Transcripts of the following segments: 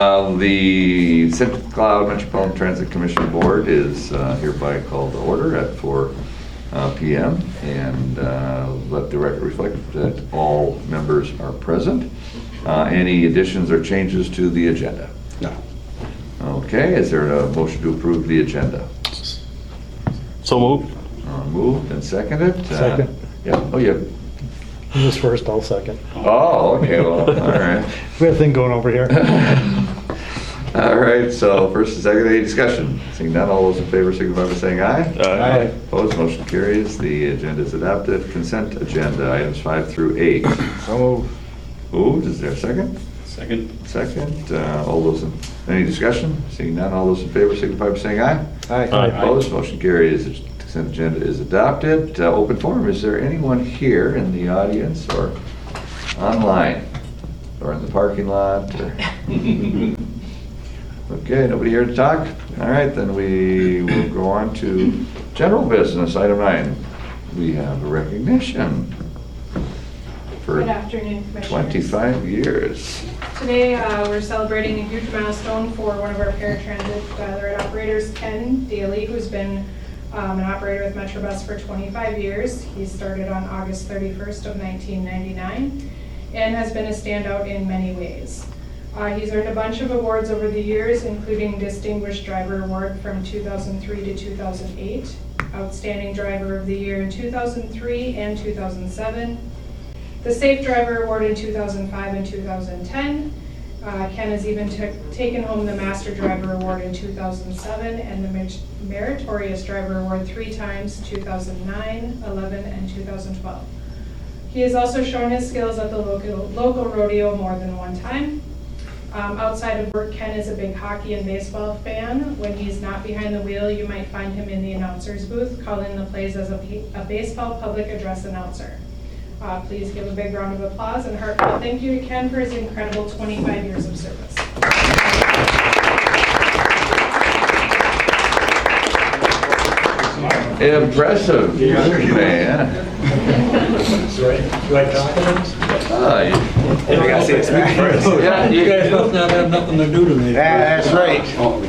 The St. Cloud Metropolitan Transit Commission Board is hereby called to order at 4 p.m. and let the record reflect that all members are present. Any additions or changes to the agenda? No. Okay, is there a motion to approve the agenda? So moved. Moved and seconded? Second. Yeah, oh yeah. Who's first, I'll second. Oh, okay, well, all right. We have a thing going over here. All right, so first and second, any discussion? Seeing none, all those in favor signify by saying aye. Aye. Opposed, motion carries. The agenda is adopted. Consent agenda, items 5 through 8. So moved. Moved, is there a second? Second. Second, all those in, any discussion? Seeing none, all those in favor signify by saying aye. Aye. Opposed, motion carries. The consent agenda is adopted. Open forum, is there anyone here in the audience or online or in the parking lot? Or okay, nobody here to talk? All right, then we will go on to general business, item 9. We have a recognition for Good afternoon, Commissioners. 25 years. Today, we're celebrating a huge milestone for one of our paratransit dial-a-ride operators, Ken Daly, who's been an operator with Metrobus for 25 years. He started on August 31st of 1999 and has been a standout in many ways. He's earned a bunch of awards over the years, including Distinguished Driver Award from 2003 to 2008, Outstanding Driver of the Year in 2003 and 2007, the Safe Driver Award in 2005 and 2010. Ken has even taken home the Master Driver Award in 2007 and the Meritorious Driver Award 3 times, 2009, 11, and 2012. He has also shown his skills at the local rodeo more than one time. Outside of work, Ken is a big hockey and baseball fan. When he's not behind the wheel, you might find him in the announcer's booth, calling the plays as a baseball public address announcer. Please give a big round of applause and heartfelt thank you to Ken for his incredible 25 years of service. Impressive, man. Do I talk to them? I gotta see this back first. Yeah, You guys must not have nothing to do tonight. That's right.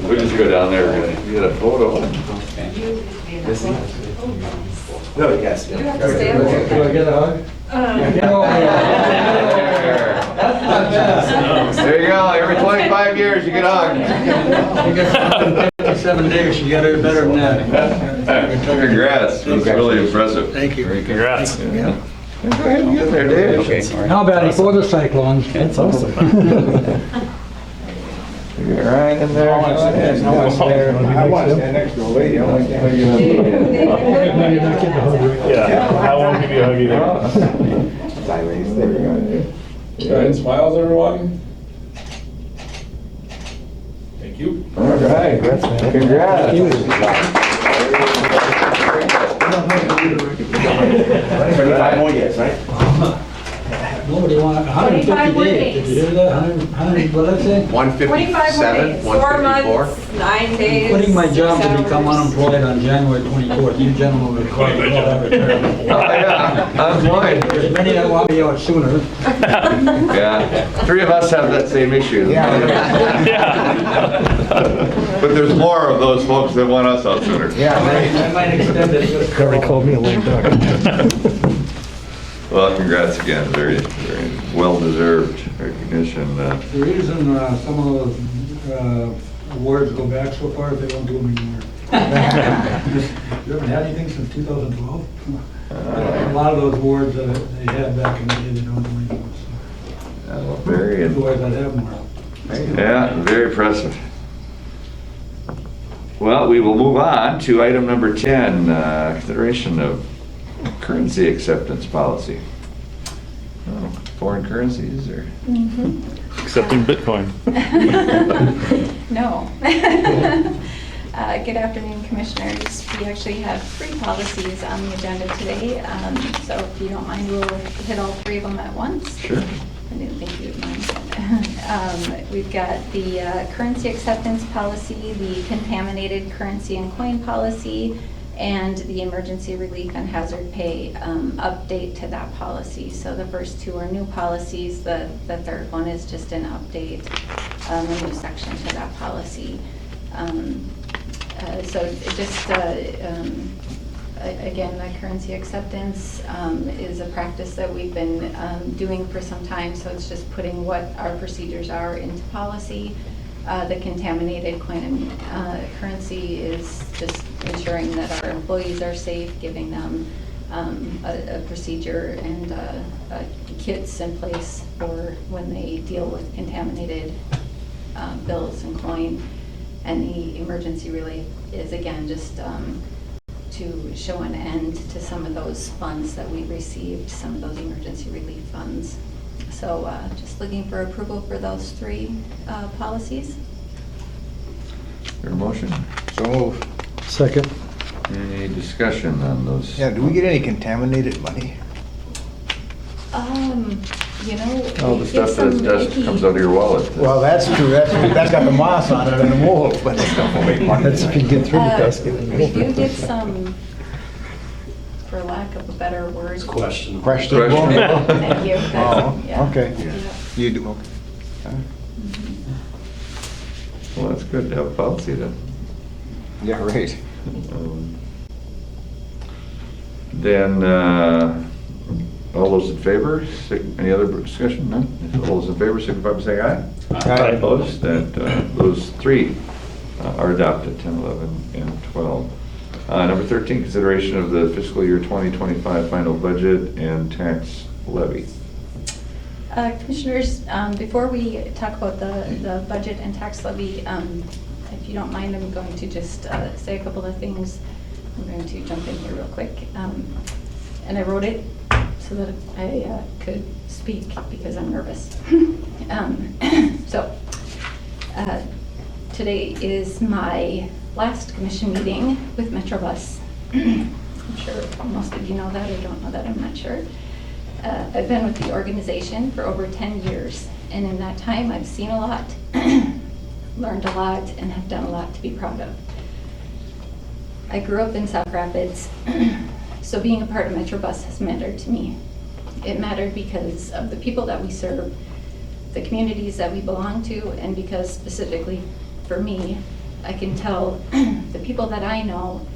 we just go down there, we're gonna get a photo. No, yes. Do I get a hug? There you go, every 25 years you get a You got 57 days, you got it better than that. hug. Congrats, that's really impressive. Thank you. Congrats. Yeah. Go ahead and get there, Dave. Okay. How about before the cyclones? That's awesome. You're right in there. I want to stand next to a lady. I want to stand Yeah, I won't give you a hug either. sideways. There we go. Go ahead and smiles, everyone. Thank you. All right, congrats. 25 more years, right? Nobody wanted, 150 days. Did you hear that? 100, what did I say? 157, 4 154. months, 9 days. Quitting my job to 6 become hours. unemployed on January 24th. You gentlemen will quite well have a term. Oh, yeah, I'm fine. There's many that want me out sooner. Yeah, 3 of us have that same issue. Yeah. But there's more of those folks that want us out sooner. I might extend it. Already called me a lame duck. Well, congrats again, very, very well-deserved recognition. The reason some of those awards go back so far is they don't do them anymore. You haven't had anything since 2012? A lot of those awards that they had back in the day, they don't do anymore. Very, Otherwise, I'd have more. yeah, very impressive. Well, we will move on to item number 10, consideration of currency acceptance policy. Oh, foreign currencies or? Accepting Bitcoin. No. Good afternoon, Commissioners. We actually have 3 policies on the agenda today, so if you don't mind, we'll hit all 3 of them at once. Sure. I didn't think you would mind. We've got the currency acceptance policy, the contaminated currency and coin policy, and the emergency relief and hazard pay update to that policy. So the first two are new policies. The third one is just an update, a new section to that policy. So it just, again, the currency acceptance is a practice that we've been doing for some time, so it's just putting what our procedures are into policy. The contaminated coin and currency is just ensuring that our employees are safe, giving them a procedure and kits in place for when they deal with contaminated bills and coin. And the emergency relief is, again, just to show an end to some of those funds that we received, some of those emergency relief funds. So just looking for approval for those three policies. Your motion? So move. Second. Any discussion on those? Yeah, do we get any contaminated money? You know, All we the get stuff some that just icky- comes out of your wallet. Well, that's true, that's got the moss on it and the mold, but it's not gonna make money. That's if you get through the dust. We do get some, for lack of a better word. Question. Questionable? Thank you. Oh, Yeah. okay. Yeah. You do, okay. Well, that's good to have a policy then. Yeah, right. Then, all those in favor, any other discussion? None? All those in favor, signify by saying aye. Aye. Opposed, that those three are adopted, 10, 11, and 12. Number 13, consideration of the fiscal year 2025 final budget and tax levy. Commissioners, before we talk about the budget and tax levy, if you don't mind, I'm going to just say a couple of things. I'm going to jump in here real quick. And I wrote it so that I could speak because I'm nervous. So today is my last commission meeting with Metrobus. I'm sure most of you know that or don't know that, I'm not sure. I've been with the organization for over 10 years, and in that time I've seen a lot, learned a lot, and have done a lot to be proud of. I grew up in South Rapids, so being a part of Metrobus has mattered to me. It mattered because of the people that we serve, the communities that we belong to, and because specifically for me, I can tell the people that I know,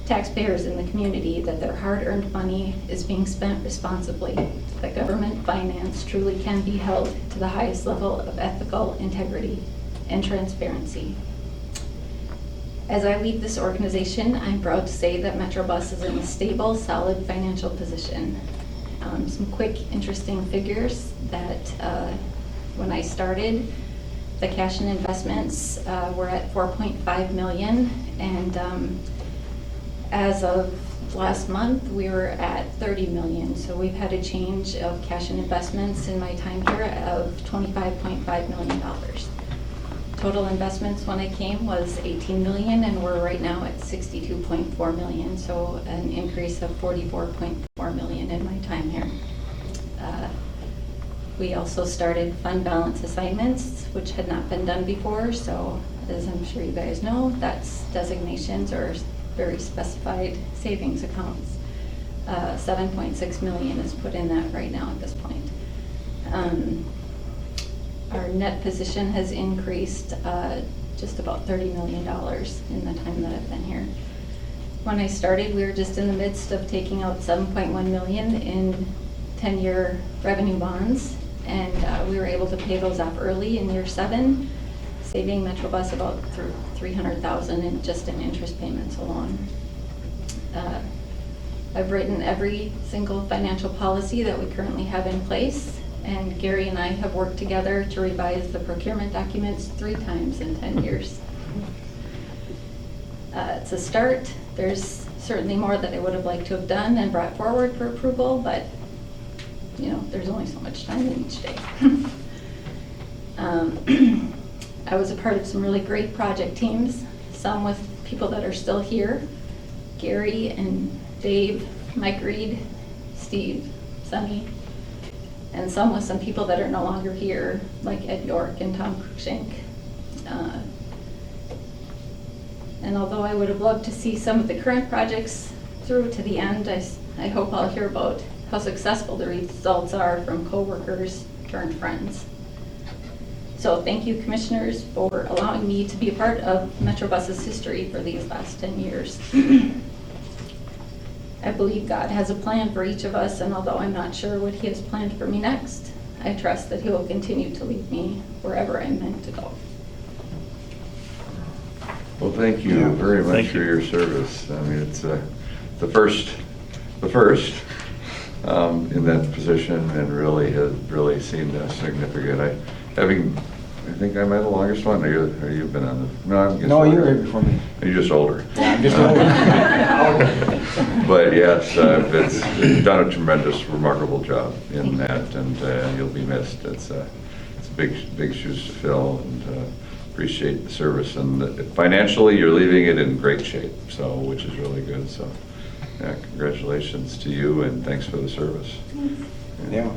taxpayers in the community, that their hard-earned money is being spent responsibly, that government finance truly can be held to the highest level of ethical integrity and transparency. As I lead this organization, I'm proud to say that Metrobus is in a stable, solid financial position. Some quick, interesting figures that when I started, the cash and investments were at 4.5 million, and as of last month, we were at 30 million. So we've had a change of cash and investments in my time here of $25.5 million. Total investments when I came was 18 million, and we're right now at 62.4 million. So an increase of 44.4 million in my time here. We also started fund balance assignments, which had not been done before. So as I'm sure you guys know, that's designations or very specified savings accounts. 7.6 million is put in that right now at this point. Our net position has increased just about $30 million in the time that I've been here. When I started, we were just in the midst of taking out 7.1 million in 10-year revenue bonds, and we were able to pay those off early in year 7, saving Metrobus about $300,000 in just in interest payments alone. I've written every single financial policy that we currently have in place, and Gary and I have worked together to revise the procurement documents 3 times in 10 years. It's a start. There's certainly more that I would have liked to have done and brought forward for approval, but you know, there's only so much time in each day. I was a part of some really great project teams, some with people that are still here, Gary and Dave, Mike Reed, Steve, Sonny, and some with some people that are no longer here, like Ed York and Tom Cruikshank. And although I would have loved to see some of the current projects through to the end, I hope I'll hear about how successful the results are from coworkers turned friends. So thank you, commissioners, for allowing me to be a part of Metrobus's history for these last 10 years. I believe God has a plan for each of us, and although I'm not sure what He has planned for me next, I trust that He will continue to lead me wherever I'm meant to go. Well, thank you very much Thank for you. your service. I mean, it's the first in that position, and really has really seemed significant. I think I'm the longest one. Or you've been on the? No, I'm just No, you older. were here before me. You're just older. Yeah, I'm just older. But yes, it's done a tremendous, remarkable job in that, and you'll be missed. It's big shoes to fill, and appreciate the service. And financially, you're leaving it in great shape, so which is really good. So, yeah, congratulations to you, and thanks for the service. Yeah.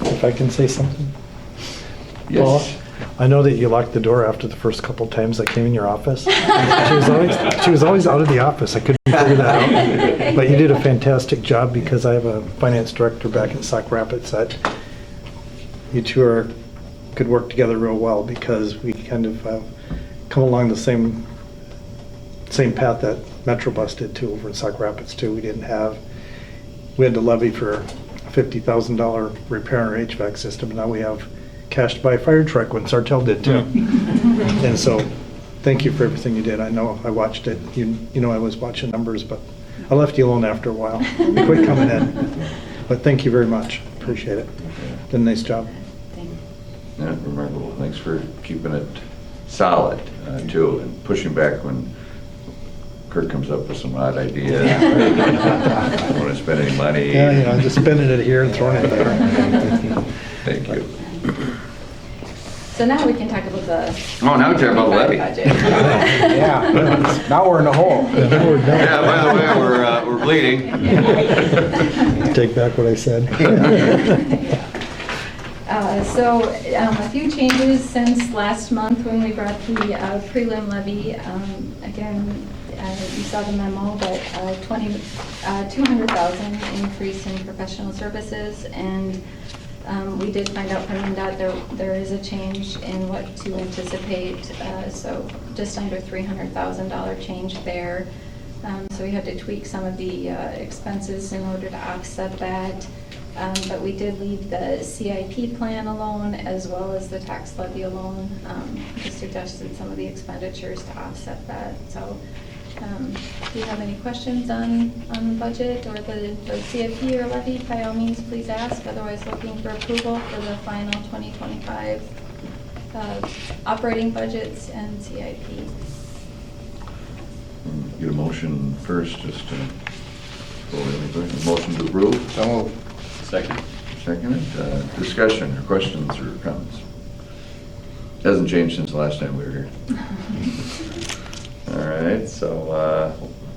If I can say something? Yes. Paul, I know that you locked the door after the first couple times I came in your office. She was always out of the office. I couldn't figure that out. But you did a fantastic job, because I have a finance director back in Sauk Rapids that you two could work together real well, because we kind of come along the same path that Metrobus did too over in Sauk Rapids too. We had to levy for a $50,000 repair on our HVAC system, and now we have cash to buy a fire truck when Sartell did too. And so, thank you for everything you did. I know I watched it. You know I was watching numbers, but I left you alone after a while. You quit coming in. But thank you very much. Appreciate it. Did a nice job. Yeah, remarkable. Thanks for keeping it solid too, and pushing back when Kurt comes up with some odd idea. Don't want to spend any money. Yeah, just spending it here and throwing it there. Thank you. So now we can talk about the. Oh, now we talk about the levy. budget. Yeah. Now we're in the hole. Yeah, by the way, we're bleeding. Take back what I said. A few changes since last month when we brought the prelim levy. Again, you saw the memo, but $200,000 increase in professional services, and we did find out from MnDOT there is a change in what to anticipate, so just under $300,000 change there. So we had to tweak some of the expenses in order to offset that. But we did leave the CIP plan alone, as well as the tax levy alone. Just adjusted some of the expenditures to offset that. So do you have any questions on the budget or the CIP or levy? By all means, please ask. Otherwise, looking for approval for the final 2025 operating budgets and CIP. Get a motion first, just to go over anything. Motion to approve. So moved. Second. Second. Discussion or questions or comments? Hasn't changed since the last time we were here. All right, so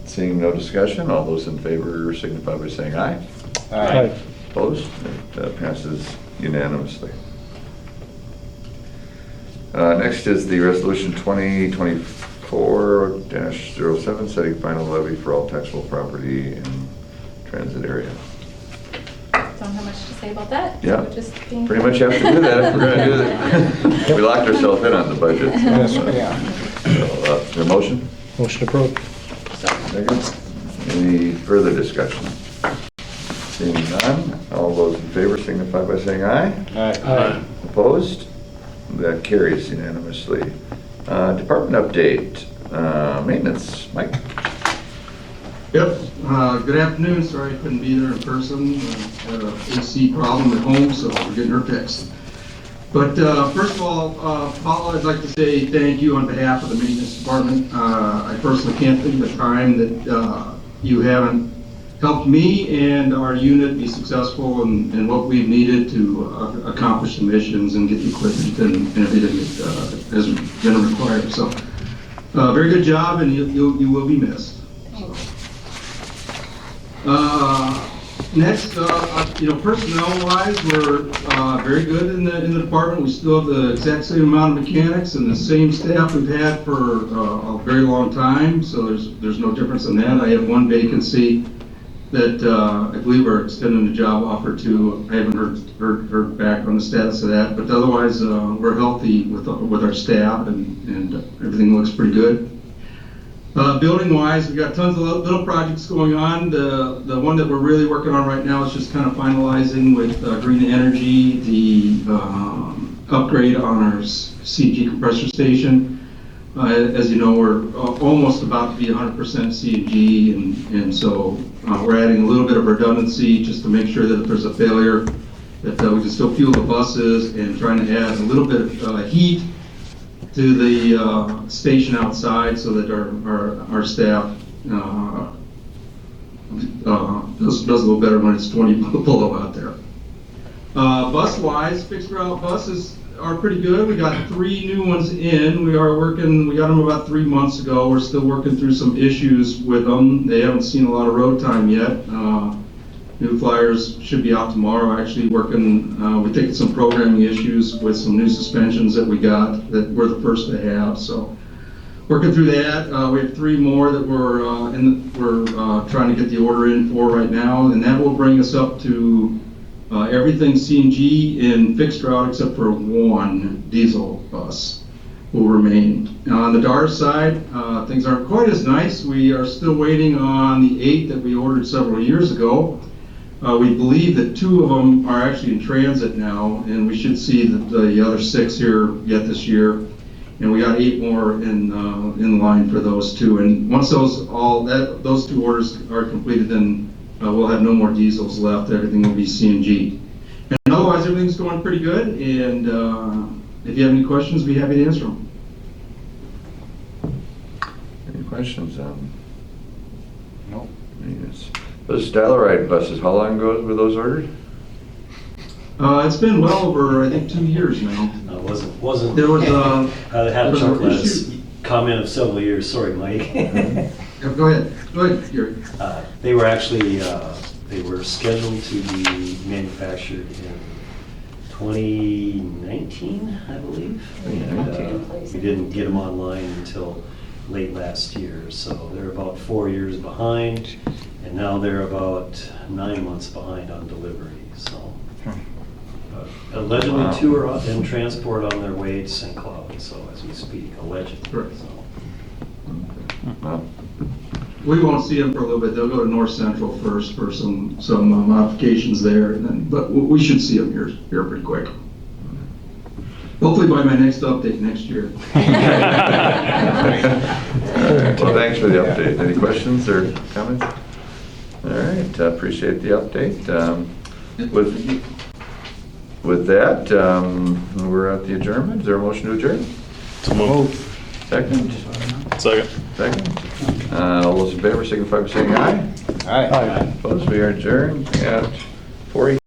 seeing no discussion, all those in favor signify by saying aye. Aye. Opposed? It passes unanimously. Next is the resolution 2024-07, setting final levy for all taxable property in transit area. Don't have much to say about that. Yeah, So just being pretty much have to do that if we're going to do that. We locked ourselves in on the budget. Yes, yeah. So, the motion? Motion approved. Second. Any further discussion? Seeing none, all those in favor signify by saying aye. Aye. Opposed? That carries unanimously. Department update, maintenance, Mike. Yep, good afternoon, sorry I couldn't be there in person, had a AC problem at home, so we're getting her fixed. But first of all, Paula, I'd like to say thank you on behalf of the maintenance department. I personally can't think of a time that you haven't helped me and our unit be successful in what we've needed to accomplish the missions and get the equipment and everything that has been required. So, very good job, and you will be missed. Next, personnel-wise, we're very good in the department. We still have the exact same amount of mechanics and the same staff we've had for a very long time, so there's no difference in that. I have one vacancy that I believe we're extending the job offer to. I haven't heard back on the status of that, but otherwise, we're healthy with our staff, and everything looks pretty good. Building-wise, we got tons of little projects going on. The one that we're really working on right now is just kind of finalizing with green energy, the upgrade on our CNG compressor station. As you know, we're almost about to be 100% CNG, and so we're adding a little bit of redundancy just to make sure that if there's a failure, that we can still fuel the buses, and trying to add a little bit of heat to the station outside so that our staff does a little better when it's 20 below out there. Bus-wise, fixed route buses are pretty good. We got 3 new ones in. We got them about 3 months ago. We're still working through some issues with them. They haven't seen a lot of road time yet. New flyers should be out tomorrow. Actually working, we think some programming issues with some new suspensions that we got that we're the first to have. So working through that. We have 3 more that we're trying to get the order in for right now, and that will bring us up to everything CNG in fixed route except for 1 diesel bus will remain. Now on the DAR side, things aren't quite as nice. We are still waiting on the 8 that we ordered several years ago. We believe that 2 of them are actually in transit now, and we should see the other 6 here yet this year. And we got 8 more in line for those 2. And once those 2 orders are completed, then we'll have no more diesels left. Everything will be CNG. And otherwise, everything's going pretty good. And if you have any questions, be happy to answer them. Any questions? No. Yes. Those Dial-A-Ride buses, how long ago were those ordered? It's been well over, I think, 2 years now. No, it wasn't. There was I had a was chuckle an at this issue. comment of several years. Sorry, Mike. Yeah, go ahead, Gary. They were actually, they were scheduled to be manufactured in 2019, I believe. And, we didn't get them online until late last year, so they're about 4 years behind, and now they're about 9 months behind on delivery, so. Allegedly, 2 are in transport on their way to St. Cloud, so as we speak, allegedly. Correct. So. Well, We won't see them for a little bit. They'll go to North Central first for some modifications there, and then, but we should see them here pretty quick. Hopefully by my next update next year. All right. Well, thanks for the update. Any questions or comments? All right, appreciate the update. With that, we're at the adjournment. Is there a motion to adjourn? So moved. Second? Second. All those in favor signify by saying aye. All right. Opposed, we are adjourned at 4:18.